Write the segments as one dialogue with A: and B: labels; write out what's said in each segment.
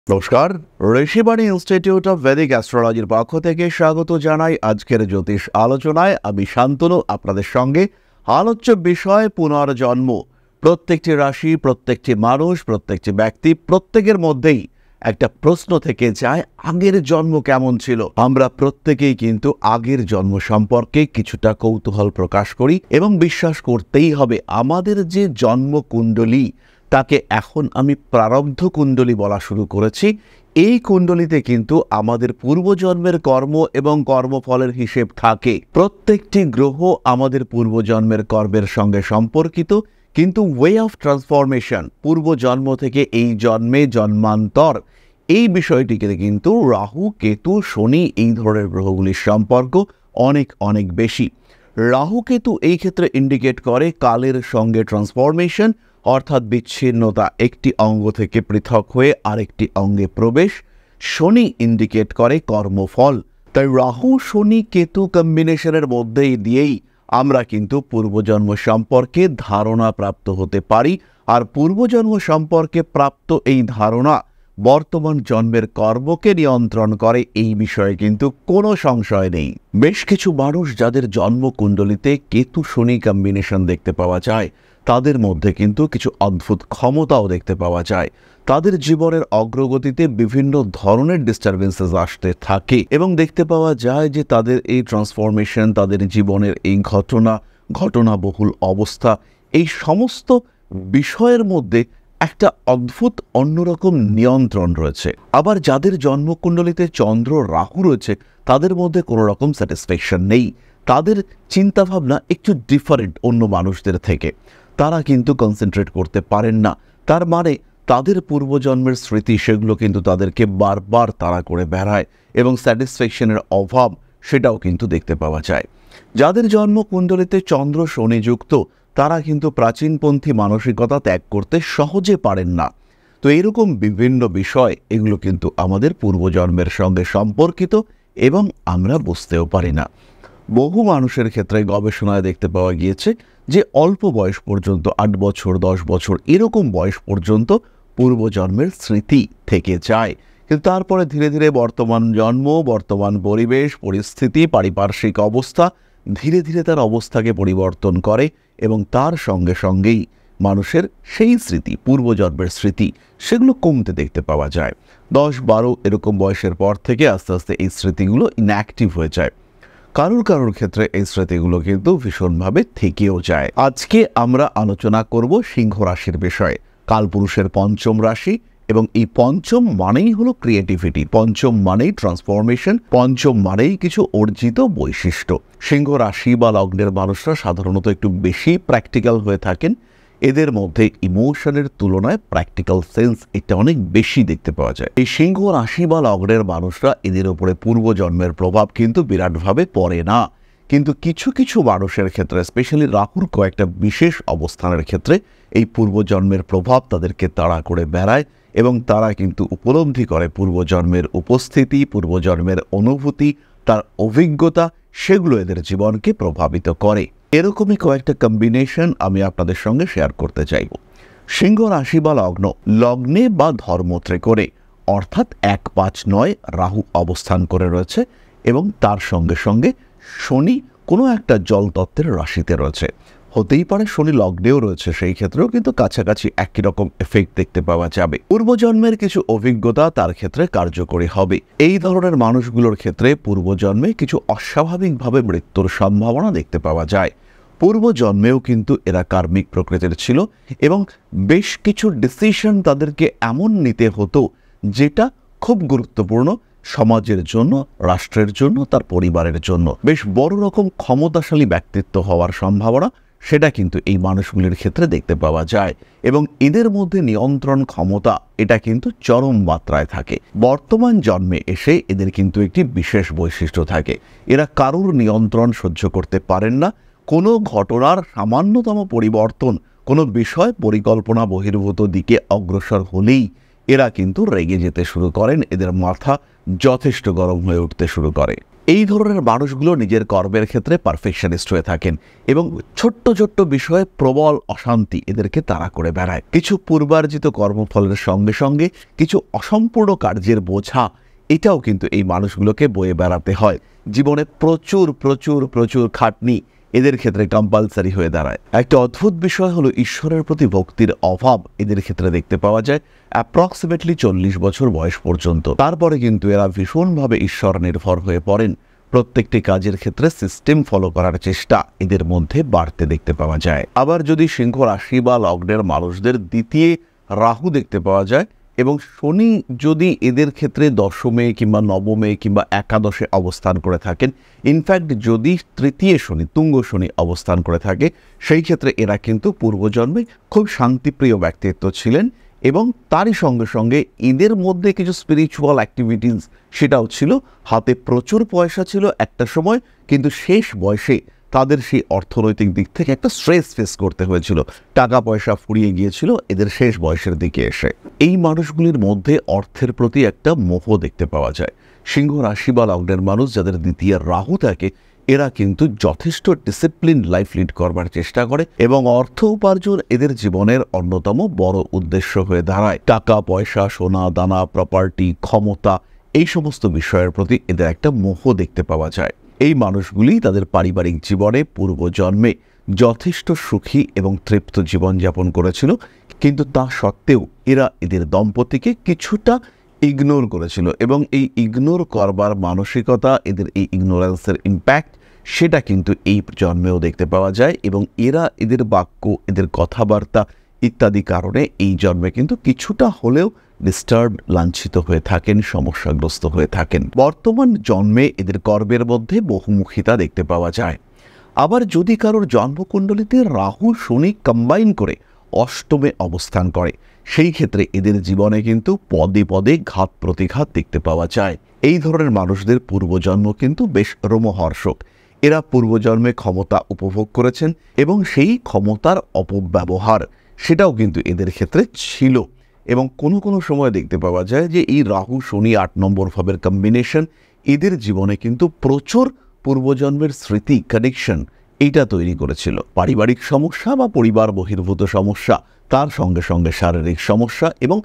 A: নমস্কার, Rishibani institute of Vedic অ্যাস্ট্রোলজির পক্ষ থেকে স্বাগত জানাই আজকের জ্যোতিষ আলোচনায়। আমি শান্তনু আপনাদের সঙ্গে। আলোচ্য বিষয় পুনর্জন্ম। প্রত্যেকটি রাশি, প্রত্যেকটি মানুষ, প্রত্যেকটি ব্যক্তি, প্রত্যেকের মধ্যেই একটা প্রশ্ন থেকে যায়, আগের জন্ম কেমন ছিল। আমরা প্রত্যেকেই কিন্তু আগের জন্ম সম্পর্কে কিছুটা কৌতূহল প্রকাশ করি এবং বিশ্বাস করতেই হবে আমাদের যে জন্ম কুণ্ডলী, তাকে এখন আমি প্রারব্ধ কুণ্ডলী বলা শুরু করেছি। এই কুণ্ডলীতে কিন্তু আমাদের পূর্বজন্মের কর্ম এবং কর্মফলের হিসেব থাকে। প্রত্যেকটি গ্রহ আমাদের পূর্বজন্মের কর্মের সঙ্গে সম্পর্কিত, কিন্তু ওয়ে অফ ট্রান্সফরমেশন, পূর্বজন্ম থেকে এই জন্মে জন্মান্তর, এই বিষয়টিকে কিন্তু রাহু, কেতু, শনি, এই ধরনের গ্রহগুলির সম্পর্ক অনেক অনেক বেশি। রাহু কেতু এই ক্ষেত্রে ইন্ডিকেট করে কালের সঙ্গে ট্রান্সফরমেশন, অর্থাৎ বিচ্ছিন্নতা, একটি অঙ্গ থেকে পৃথক হয়ে আরেকটি অঙ্গে প্রবেশ। শনি ইন্ডিকেট করে কর্মফল। তাই রাহু, শনি, কেতু কম্বিনেশনের মধ্যেই দিয়েই আমরা কিন্তু পূর্বজন্ম সম্পর্কে ধারণা প্রাপ্ত হতে পারি। আর পূর্বজন্ম সম্পর্কে প্রাপ্ত এই ধারণা বর্তমান জন্মের কর্মকে নিয়ন্ত্রণ করে, এই বিষয়ে কিন্তু কোনো সংশয় নেই। বেশ কিছু মানুষ যাদের জন্মকুণ্ডলিতে কেতু শনি কম্বিনেশন দেখতে পাওয়া যায়, তাদের মধ্যে কিন্তু কিছু অদ্ভুত ক্ষমতাও দেখতে পাওয়া যায়। তাদের জীবনের অগ্রগতিতে বিভিন্ন ধরনের ডিস্টারবেন্সেস আসতে থাকে এবং দেখতে পাওয়া যায় যে তাদের এই ট্রান্সফরমেশন, তাদের জীবনের এই ঘটনাবহুল অবস্থা, এই সমস্ত বিষয়ের মধ্যে একটা অদ্ভুত অন্যরকম নিয়ন্ত্রণ রয়েছে। আবার যাদের জন্মকুণ্ডলিতে চন্দ্র রাহু রয়েছে, তাদের মধ্যে কোনো রকম স্যাটিসফ্যাকশন নেই। তাদের চিন্তাভাবনা একটু ডিফারেন্ট অন্য মানুষদের থেকে। তারা কিন্তু কনসেন্ট্রেট করতে পারেন না। তার মানে তাদের পূর্বজন্মের স্মৃতি, সেগুলো কিন্তু তাদেরকে বারবার তাড়া করে বেড়ায় এবং স্যাটিসফ্যাকশনের অভাব, সেটাও কিন্তু দেখতে পাওয়া যায়। যাদের জন্মকুণ্ডলিতে চন্দ্র শনিযুক্ত, তারা কিন্তু প্রাচীনপন্থী মানসিকতা ত্যাগ করতে সহজে পারেন না। তো এরকম বিভিন্ন বিষয়, এগুলো কিন্তু আমাদের পূর্বজন্মের সঙ্গে সম্পর্কিত এবং আমরা বুঝতেও পারি না। বহু মানুষের ক্ষেত্রে গবেষণায় দেখতে পাওয়া গিয়েছে যে অল্প বয়স পর্যন্ত, 8 বছর 10 বছর এরকম বয়স পর্যন্ত পূর্বজন্মের স্মৃতি থেকে যায়, কিন্তু তারপরে ধীরে ধীরে বর্তমান জন্ম, বর্তমান পরিবেশ পরিস্থিতি, পারিপার্শ্বিক অবস্থা ধীরে ধীরে তার অবস্থাকে পরিবর্তন করে এবং তার সঙ্গে সঙ্গেই মানুষের সেই স্মৃতি, পূর্বজন্মের স্মৃতি, সেগুলো কমতে দেখতে পাওয়া যায়। 10-12 এরকম বয়সের পর থেকে আস্তে আস্তে এই স্মৃতিগুলো ইনঅ্যাক্টিভ হয়ে যায়। কারোর ক্ষেত্রে এই স্মৃতিগুলো কিন্তু ভীষণভাবে থেকেও যায়। আজকে আমরা আলোচনা করব সিংহ রাশির বিষয়ে। কালপুরুষের পঞ্চম রাশি, এবং এই পঞ্চম মানেই হলো ক্রিয়েটিভিটি, পঞ্চম মানেই ট্রান্সফরমেশন, পঞ্চম মানেই কিছু অর্জিত বৈশিষ্ট্য। সিংহ রাশি বা লগ্নের মানুষরা সাধারণত একটু বেশি প্র্যাকটিক্যাল হয়ে থাকেন। এদের মধ্যে ইমোশনের তুলনায় প্র্যাকটিক্যাল সেন্স এটা অনেক বেশি দেখতে পাওয়া যায়। এই সিংহ রাশি বা লগ্নের মানুষরা, এদের উপরে পূর্বজন্মের প্রভাব কিন্তু বিরাটভাবে পড়ে না, কিন্তু কিছু কিছু মানুষের ক্ষেত্রে, স্পেশালি রাহুর কয়েকটা বিশেষ অবস্থানের ক্ষেত্রে, এই পূর্বজন্মের প্রভাব তাদেরকে তাড়া করে বেড়ায় এবং তারা কিন্তু উপলব্ধি করে পূর্বজন্মের উপস্থিতি, পূর্বজন্মের অনুভূতি, তার অভিজ্ঞতা, সেগুলো এদের জীবনকে প্রভাবিত করে। এরকমই কয়েকটা কম্বিনেশন আমি আপনাদের সঙ্গে শেয়ার করতে চাইব। সিংহ রাশি বা লগ্নে বা ধর্মত্রিকোণে, অর্থাৎ 1-5-9 রাহু অবস্থান করে রয়েছে এবং তার সঙ্গে সঙ্গে শনি কোনো একটা জল তত্ত্বের রাশিতে রয়েছে। হতেই পারে শনি লগ্নেও রয়েছে, সেই ক্ষেত্রেও কিন্তু কাছাকাছি একই রকম এফেক্ট দেখতে পাওয়া যাবে। পূর্বজন্মের কিছু অভিজ্ঞতা তার ক্ষেত্রে কার্যকরী হবে। এই ধরনের মানুষগুলোর ক্ষেত্রে পূর্বজন্মে কিছু অস্বাভাবিকভাবে মৃত্যুর সম্ভাবনা দেখতে পাওয়া যায়। পূর্বজন্মেও কিন্তু এরা কার্মিক প্রকৃতির ছিল এবং বেশ কিছু ডিসিশন তাদেরকে এমন নিতে হতো যেটা খুব গুরুত্বপূর্ণ সমাজের জন্য, রাষ্ট্রের জন্য, তার পরিবারের জন্য। বেশ বড় রকম ক্ষমতাশালী ব্যক্তিত্ব হওয়ার সম্ভাবনা, সেটা কিন্তু এই মানুষগুলির ক্ষেত্রে দেখতে পাওয়া যায় এবং এদের মধ্যে নিয়ন্ত্রণ ক্ষমতা, এটা কিন্তু চরম মাত্রায় থাকে। বর্তমান জন্মে এসে এদের কিন্তু একটি বিশেষ বৈশিষ্ট্য থাকে, এরা কারুর নিয়ন্ত্রণ সহ্য করতে পারেন না। কোনো ঘটনার সামান্যতম পরিবর্তন, কোনো বিষয় পরিকল্পনা বহির্ভূত দিকে অগ্রসর হলেই এরা কিন্তু রেগে যেতে শুরু করেন, এদের মাথা যথেষ্ট গরম হয়ে উঠতে শুরু করে। এই ধরনের মানুষগুলো নিজের কর্মের ক্ষেত্রে পারফেকশনিস্ট হয়ে থাকেন এবং ছোট্ট ছোট্ট বিষয়ে প্রবল অশান্তি এদেরকে তাড়া করে বেড়ায়। কিছু পূর্বার্জিত কর্মফলের সঙ্গে সঙ্গে কিছু অসম্পূর্ণ কার্যের বোঝা এটাও কিন্তু এই মানুষগুলোকে বয়ে বেড়াতে হয়। জীবনে প্রচুর প্রচুর প্রচুর খাটনি এদের ক্ষেত্রে কম্পালসারি হয়ে দাঁড়ায়। একটা অদ্ভুত বিষয় হলো ঈশ্বরের প্রতি ভক্তির অভাব এদের ক্ষেত্রে দেখতে পাওয়া যায় অ্যাপ্রক্সিমেটলি 40 বছর বয়স পর্যন্ত। তারপরে কিন্তু এরা ভীষণভাবে ঈশ্বর নির্ভর হয়ে পড়েন। প্রত্যেকটি কাজের ক্ষেত্রে সিস্টেম ফলো করার চেষ্টা এদের মধ্যে বাড়তে দেখতে পাওয়া যায়। আবার যদি সিংহ রাশি বা লগ্নের মানুষদের দ্বিতীয় রাহু দেখতে পাওয়া যায় এবং শনি যদি এদের ক্ষেত্রে দশমে কিংবা নবমে কিংবা একাদশে অবস্থান করে থাকেন, ইনফ্যাক্ট যদি তৃতীয় শনি তুঙ্গ শনি অবস্থান করে থাকে, সেই ক্ষেত্রে এরা কিন্তু পূর্বজন্মে খুব শান্তিপ্রিয় ব্যক্তিত্ব ছিলেন এবং তারই সঙ্গে সঙ্গে এদের মধ্যে কিছু স্পিরিচুয়াল অ্যাক্টিভিটিস সেটাও ছিল। হাতে প্রচুর পয়সা ছিল একটা সময়, কিন্তু শেষ বয়সে তাদের সেই অর্থনৈতিক দিক থেকে একটা স্ট্রেস ফেস করতে হয়েছিল, টাকা পয়সা ফুরিয়ে গিয়েছিল এদের শেষ বয়সের দিকে এসে। এই মানুষগুলির মধ্যে অর্থের প্রতি একটা মোহ দেখতে পাওয়া যায়। সিংহ রাশি বা লগ্নের মানুষ যাদের দ্বিতীয় রাহু থাকে, এরা কিন্তু যথেষ্ট ডিসিপ্লিন লাইফ লিড করবার চেষ্টা করে এবং অর্থ উপার্জন এদের জীবনের অন্যতম বড় উদ্দেশ্য হয়ে দাঁড়ায়। টাকা পয়সা, সোনা দানা, প্রপার্টি, ক্ষমতা, এই সমস্ত বিষয়ের প্রতি এদের একটা মোহ দেখতে পাওয়া যায়। এই মানুষগুলি তাদের পারিবারিক জীবনে পূর্বজন্মে যথেষ্ট সুখী এবং তৃপ্ত জীবনযাপন করেছিল, কিন্তু তা সত্ত্বেও এরা এদের দম্পতিকে কিছুটা ইগনোর করেছিল এবং এই ইগনোর করবার মানসিকতা, এদের এই ইগনোরেন্সের ইম্প্যাক্ট সেটা কিন্তু এই জন্মেও দেখতে পাওয়া যায় এবং এরা এদের বাক্য, এদের কথাবার্তা ইত্যাদি কারণে এই জন্মে কিন্তু কিছুটা হলেও ডিস্টার্ব, লাঞ্ছিত হয়ে থাকেন, সমস্যাগ্রস্ত হয়ে থাকেন। বর্তমান জন্মে এদের কর্মের মধ্যে বহুমুখিতা দেখতে পাওয়া যায়। আবার যদি কারোর জন্মকুণ্ডলিতে রাহু শনি কম্বাইন করে অষ্টমে অবস্থান করে, সেই ক্ষেত্রে এদের জীবনে কিন্তু পদে পদে ঘাত প্রতিঘাত দেখতে পাওয়া যায়। এই ধরনের মানুষদের পূর্বজন্ম কিন্তু বেশ রোমহর্ষক। এরা পূর্বজন্মে ক্ষমতা উপভোগ করেছেন এবং সেই ক্ষমতার অপব্যবহার সেটাও কিন্তু এদের ক্ষেত্রে ছিল এবং কোনো কোনো সময় দেখতে পাওয়া যায় যে এই রাহু শনি 8 নম্বর ভাবের কম্বিনেশন এদের জীবনে কিন্তু প্রচুর পূর্বজন্মের স্মৃতি কানেকশন এইটা তৈরি করেছিল। পারিবারিক সমস্যা বা পরিবার বহির্ভূত সমস্যা, তার সঙ্গে সঙ্গে শারীরিক সমস্যা এবং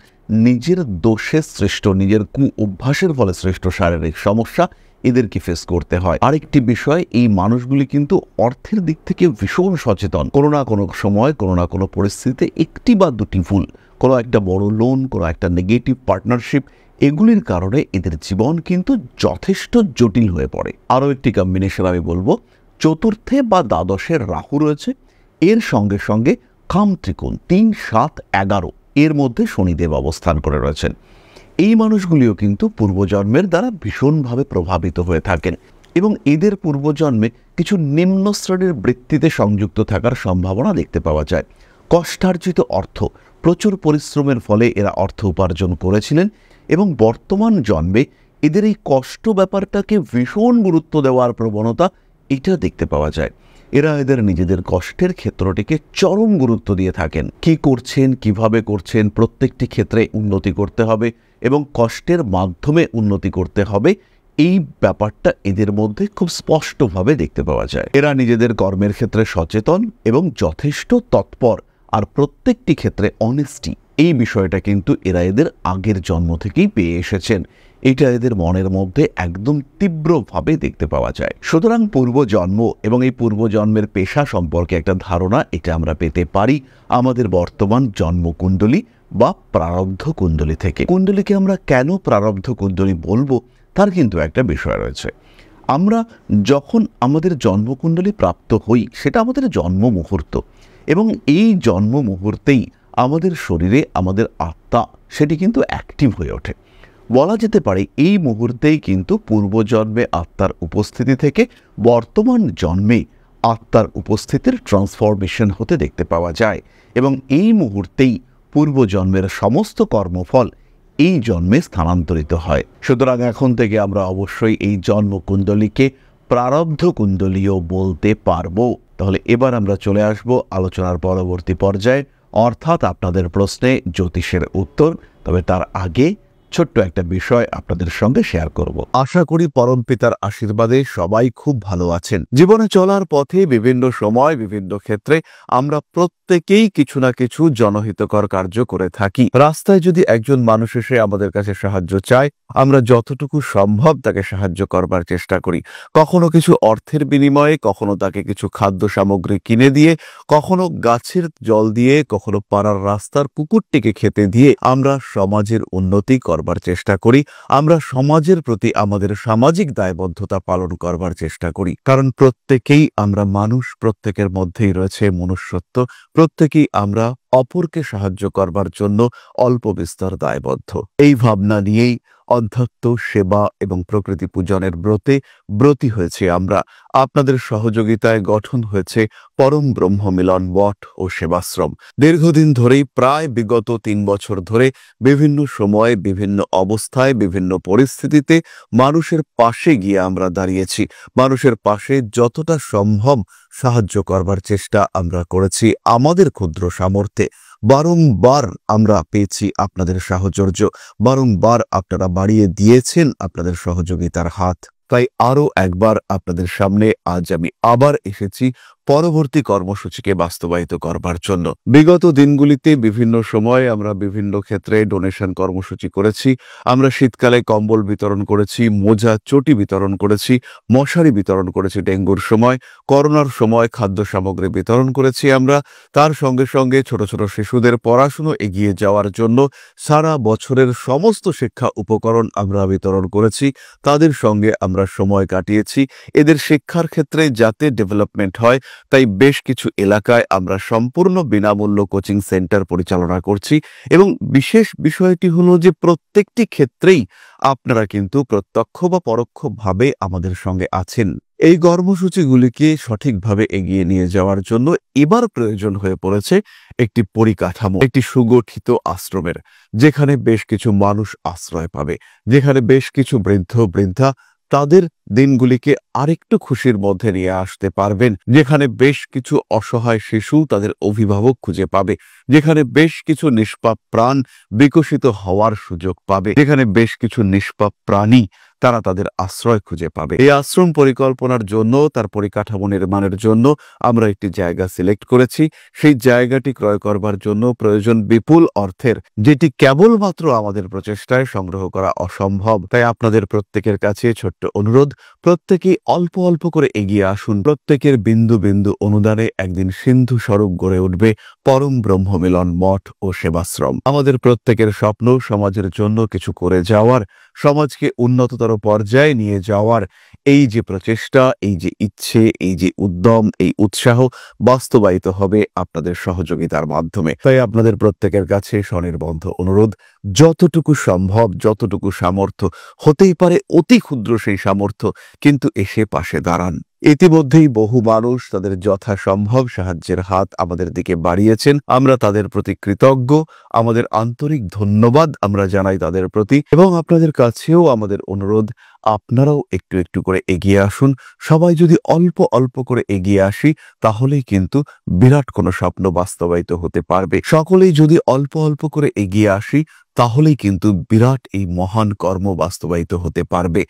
A: নিজের দোষে সৃষ্ট, নিজের কু অভ্যাসের ফলে সৃষ্ট শারীরিক সমস্যা এদেরকে ফেস করতে হয়। আরেকটি বিষয়, এই মানুষগুলি কিন্তু অর্থের দিক থেকে ভীষণ সচেতন। কোনো না কোনো সময়, কোনো না কোনো পরিস্থিতিতে একটি বা দুটি ভুল, কোনো একটা বড় লোন, কোনো একটা নেগেটিভ পার্টনারশিপ, এগুলির কারণে এদের জীবন কিন্তু যথেষ্ট জটিল হয়ে পড়ে। আরও একটি কম্বিনেশন আমি বলবো, চতুর্থে বা দ্বাদশের রাহু রয়েছে, এর সঙ্গে সঙ্গে কাম ত্রিকোণ 3, 7, 11 এর মধ্যে শনিদেব অবস্থান করে রয়েছেন। এই মানুষগুলিও কিন্তু পূর্বজন্মের দ্বারা ভীষণভাবে প্রভাবিত হয়ে থাকেন এবং এদের পূর্বজন্মে কিছু নিম্ন শ্রেণীর বৃত্তিতে সংযুক্ত থাকার সম্ভাবনা দেখতে পাওয়া যায়। কষ্টার্জিত অর্থ, প্রচুর পরিশ্রমের ফলে এরা অর্থ উপার্জন করেছিলেন এবং বর্তমান জন্মে এদের এই কষ্ট ব্যাপারটাকে ভীষণ গুরুত্ব দেওয়ার প্রবণতা এটা দেখতে পাওয়া যায়। এরা এদের নিজেদের কষ্টের ক্ষেত্রটিকে চরম গুরুত্ব দিয়ে থাকেন। কি করছেন, কিভাবে করছেন, প্রত্যেকটি ক্ষেত্রে উন্নতি করতে হবে এবং কষ্টের মাধ্যমে উন্নতি করতে হবে, এই ব্যাপারটা এদের মধ্যে খুব স্পষ্টভাবে দেখতে পাওয়া যায়। এরা নিজেদের কর্মের ক্ষেত্রে সচেতন এবং যথেষ্ট তৎপর, আর প্রত্যেকটি ক্ষেত্রে অনেস্টি, এই বিষয়টা কিন্তু এরা এদের আগের জন্ম থেকেই পেয়ে এসেছেন। এটা এদের মনের মধ্যে একদম তীব্রভাবে দেখতে পাওয়া যায়। সুতরাং পূর্বজন্ম এবং এই পূর্বজন্মের পেশা সম্পর্কে একটা ধারণা এটা আমরা পেতে পারি আমাদের বর্তমান জন্মকুণ্ডলী বা প্রারব্ধ কুণ্ডলী থেকে। কুণ্ডলীকে আমরা কেন প্রারব্ধ কুণ্ডলী বলবো তার কিন্তু একটা বিষয় রয়েছে। আমরা যখন আমাদের জন্মকুণ্ডলী প্রাপ্ত হই, সেটা আমাদের জন্ম মুহূর্ত এবং এই জন্ম মুহূর্তেই আমাদের শরীরে আমাদের আত্মা সেটি কিন্তু অ্যাক্টিভ হয়ে ওঠে। বলা যেতে পারে এই মুহূর্তেই কিন্তু পূর্বজন্মে আত্মার উপস্থিতি থেকে বর্তমান জন্মে আত্মার উপস্থিতির ট্রান্সফরমেশন হতে দেখতে পাওয়া যায় এবং এই মুহূর্তেই পূর্বজন্মের সমস্ত কর্মফল এই জন্মে স্থানান্তরিত হয়। সুতরাং এখন থেকে আমরা অবশ্যই এই জন্মকুণ্ডলীকে প্রারব্ধ কুণ্ডলীও বলতে পারবো। তাহলে এবার আমরা চলে আসব আলোচনার পরবর্তী পর্যায়ে, অর্থাৎ আপনাদের প্রশ্নে জ্যোতিষের উত্তর। তবে তার আগে ছোট্ট একটা বিষয় আপনাদের সঙ্গে শেয়ার করব। আশা করি পরমপিতার আশীর্বাদে সবাই খুব ভালো আছেন। জীবনে চলার পথে বিভিন্ন সময় বিভিন্ন ক্ষেত্রে আমরা প্রত্যেকেই কিছু না কিছু জনহিতকর কার্য করে থাকি। রাস্তায় যদি একজন মানুষ এসে আমাদের কাছে সাহায্য চায়, আমরা যতটুকু সম্ভব তাকে সাহায্য করবার চেষ্টা করি। কখনো কিছু অর্থের বিনিময়ে, কখনো তাকে কিছু খাদ্য সামগ্রী কিনে দিয়ে, কখনো গাছের জল দিয়ে, কখনো পাড়ার রাস্তার কুকুরটিকে খেতে দিয়ে আমরা সমাজের উন্নতি করবার চেষ্টা করি। আমরা সমাজের প্রতি আমাদের সামাজিক দায়বদ্ধতা পালন করবার চেষ্টা করি, কারণ প্রত্যেকেই আমরা মানুষ, প্রত্যেকের মধ্যেই রয়েছে মনুষ্যত্ব, প্রত্যেকেই আমরা অপরকে সাহায্য করবার জন্য অল্প বিস্তর দায়বদ্ধ। এই ভাবনা নিয়েই অধ্যাত্ম, সেবা এবং প্রকৃতি পূজনের ব্রতী হয়েছে আমরা। আপনাদের সহযোগিতায় গঠন হয়েছে পরম ব্রহ্ম মিলন মঠ ও সেবাশ্রম। দীর্ঘদিন ধরেই, প্রায় বিগত 3 বছর ধরে বিভিন্ন সময়ে, বিভিন্ন অবস্থায়, বিভিন্ন পরিস্থিতিতে মানুষের পাশে গিয়ে আমরা দাঁড়িয়েছি। মানুষের পাশে যতটা সম্ভব সাহায্য করবার চেষ্টা আমরা করেছি আমাদের ক্ষুদ্র সামর্থ্যে। বারংবার আমরা পেয়েছি আপনাদের সাহচর্য, বারংবার আপনারা বাড়িয়ে দিয়েছেন আপনাদের সহযোগিতার হাত। তাই আরও একবার আপনাদের সামনে আজ আমি আবার এসেছি পরবর্তী কর্মসূচিকে বাস্তবায়িত করবার জন্য। বিগত দিনগুলিতে বিভিন্ন সময়ে আমরা বিভিন্ন ক্ষেত্রে ডোনেশন কর্মসূচি করেছি। আমরা শীতকালে কম্বল বিতরণ করেছি, মোজা, চটি বিতরণ করেছি, মশারি বিতরণ করেছি ডেঙ্গুর সময়, করোনার সময় খাদ্য সামগ্রী বিতরণ করেছি আমরা। তার সঙ্গে সঙ্গে ছোট ছোট শিশুদের পড়াশুনো এগিয়ে যাওয়ার জন্য সারা বছরের সমস্ত শিক্ষা উপকরণ আমরা বিতরণ করেছি। তাদের সঙ্গে আমরা সময় কাটিয়েছি। এদের শিক্ষার ক্ষেত্রে যাতে ডেভেলপমেন্ট হয়, তাই বেশ কিছু এলাকায় আমরা সম্পূর্ণ বিনামূল্য কোচিং সেন্টার পরিচালনা করছি। এবং বিশেষ বিষয়টি হলো যে প্রত্যেকটি ক্ষেত্রেই আপনারা কিন্তু প্রত্যক্ষ বা পরোক্ষভাবে আমাদের সঙ্গে আছেন। এই কর্মসূচিগুলিকে সঠিকভাবে এগিয়ে নিয়ে যাওয়ার জন্য এবার প্রয়োজন হয়ে পড়েছে একটি পরিকাঠামো, একটি সুগঠিত আশ্রমের, যেখানে বেশ কিছু মানুষ আশ্রয় পাবে, যেখানে বেশ কিছু বৃদ্ধ বৃদ্ধা তাদের দিনগুলিকে আরেকটু খুশির মধ্যে নিয়ে আসতে পারবেন, যেখানে বেশ কিছু অসহায় শিশু তাদের অভিভাবক খুঁজে পাবে, যেখানে বেশ কিছু নিষ্পাপ প্রাণ বিকশিত হওয়ার সুযোগ পাবে, যেখানে বেশ কিছু নিষ্পাপ প্রাণী তারা তাদের আশ্রয় খুঁজে পাবে। এই আশ্রম পরিকল্পনার জন্য, তার পরিকাঠামো নির্মাণের জন্য আমরা একটি জায়গা সিলেক্ট করেছি। সেই জায়গাটি ক্রয় করবার জন্য প্রয়োজন বিপুল অর্থের, যেটি কেবলমাত্র আমাদের প্রচেষ্টায় সংগ্রহ করা অসম্ভব। তাই আপনাদের প্রত্যেকের কাছে ছোট্ট অনুরোধ, প্রত্যেকেই অল্প অল্প করে এগিয়ে আসুন। প্রত্যেকের বিন্দু বিন্দু অনুদানে একদিন সিন্ধু স্বরূপ গড়ে উঠবে পরম ব্রহ্ম মিলন মঠ ও সেবাশ্রম। আমাদের প্রত্যেকের স্বপ্ন সমাজের জন্য কিছু করে যাওয়ার, সমাজকে উন্নততর পর্যায়ে নিয়ে যাওয়ার এই যে প্রচেষ্টা, এই যে ইচ্ছে, এই যে উদ্যম, এই উৎসাহ বাস্তবায়িত হবে আপনাদের সহযোগিতার মাধ্যমে। তাই আপনাদের প্রত্যেকের কাছে স্বনির্বন্ধ অনুরোধ, যতটুকু সম্ভব, যতটুকু সামর্থ্য, হতেই পারে অতি ক্ষুদ্র সেই সামর্থ্য, কিন্তু এসে পাশে দাঁড়ান। ইতিমধ্যেই বহু মানুষ তাদের যথাসম্ভব সাহায্যের হাত আমাদের দিকে বাড়িয়েছেন। আমরা তাদের প্রতি কৃতজ্ঞ, আমাদের আন্তরিক ধন্যবাদ আমরা জানাই তাদের প্রতি। এবং আপনাদের কাছেও আমাদের অনুরোধ, আপনারাও একটু একটু করে এগিয়ে আসুন। সবাই যদি অল্প অল্প করে এগিয়ে আসি, তাহলেই কিন্তু বিরাট কোনো স্বপ্ন বাস্তবায়িত হতে পারবে। সকলেই যদি অল্প অল্প করে এগিয়ে আসি, তাহলেই কিন্তু বিরাট এই মহান কর্ম বাস্তবায়িত হতে পারবে।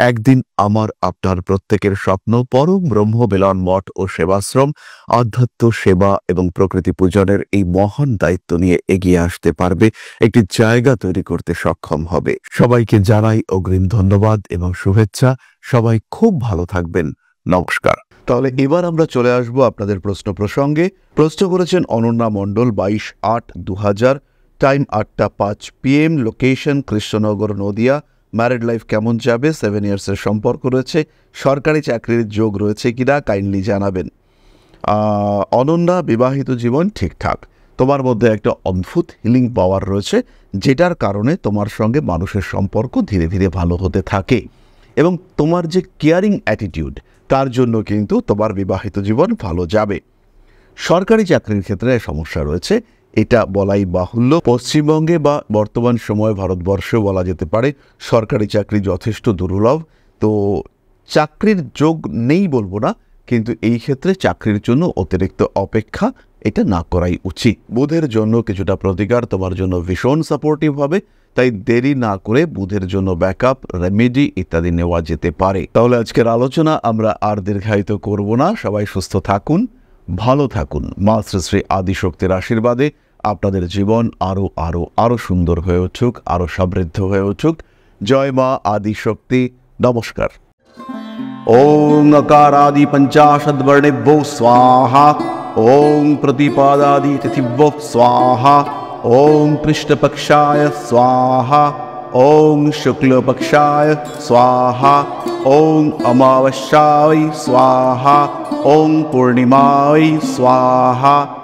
A: একদিন আমার আপনার প্রত্যেকের স্বপ্ন পরম ব্রহ্ম মিলন মঠ ও সেবাশ্রম আধ্যাত্ম, সেবা এবং প্রকৃতি পূজনের এই মহান দায়িত্ব নিয়ে এগিয়ে আসতে পারবে, একটি জায়গা তৈরি করতে সক্ষম হবে। সবাইকে জানাই অগ্রিম ধন্যবাদ এবং শুভেচ্ছা। সবাই খুব ভালো থাকবেন। নমস্কার। তাহলে এবার আমরা চলে আসব আপনাদের প্রশ্ন প্রসঙ্গে। প্রশ্ন করেছেন অনন্যা মণ্ডল, 22/8/2000, টাইম 8টা 5 PM, location Krishnanagar, Nadia. Married life কেমন যাবে, 7 ইয়ার্সের সম্পর্ক রয়েছে, সরকারি চাকরির যোগ রয়েছে কিনা কাইন্ডলি জানাবেন। অনন্যা, বিবাহিত জীবন ঠিকঠাক। তোমার মধ্যে একটা অদ্ভুত হিলিং পাওয়ার রয়েছে, যেটার কারণে তোমার সঙ্গে মানুষের সম্পর্ক ধীরে ধীরে ভালো হতে থাকে, এবং তোমার যে কেয়ারিং অ্যাটিটিউড, তার জন্য কিন্তু তোমার বিবাহিত জীবন ভালো যাবে। সরকারি চাকরির ক্ষেত্রে সমস্যা রয়েছে, এটা বলাই বাহুল্য। পশ্চিমবঙ্গে বা বর্তমান সময়ে ভারতবর্ষেও বলা যেতে পারে সরকারি চাকরি যথেষ্ট দুর্লভ। তো চাকরির যোগ নেই বলবো না, কিন্তু এই ক্ষেত্রে চাকরির জন্য অতিরিক্ত অপেক্ষা এটা না করাই উচিত। বুধের জন্য কিছুটা প্রতিকার তোমার জন্য ভীষণ সাপোর্টিভ হবে। তাই দেরি না করে বুধের জন্য ব্যাকআপ, রেমেডি ইত্যাদি নেওয়া যেতে পারে। তাহলে আজকের আলোচনা আমরা আর দীর্ঘায়িত করব না। সবাই সুস্থ থাকুন, ভালো থাকুন। মা শ্রী শ্রী আদিশক্তির আশীর্বাদে আপনাদের জীবন আরো আরো আরো সুন্দর হয়ে উঠুক, আরো সমৃদ্ধ হয়ে উঠুক। জয় মা আদিশক্তি। নমস্কার। ওং अकारादि पंचाशद्वर्णेभ्यो स्वाहा। ओं प्रतिपादादि तिथिभ्यो स्वाहा। ओं कृष्णपक्षाय स्वाहा। ओं शुक्लपक्षाय स्वाहा। ओं अमावस्याय स्वाहा। ओं पूर्णिमाय स्वाहा।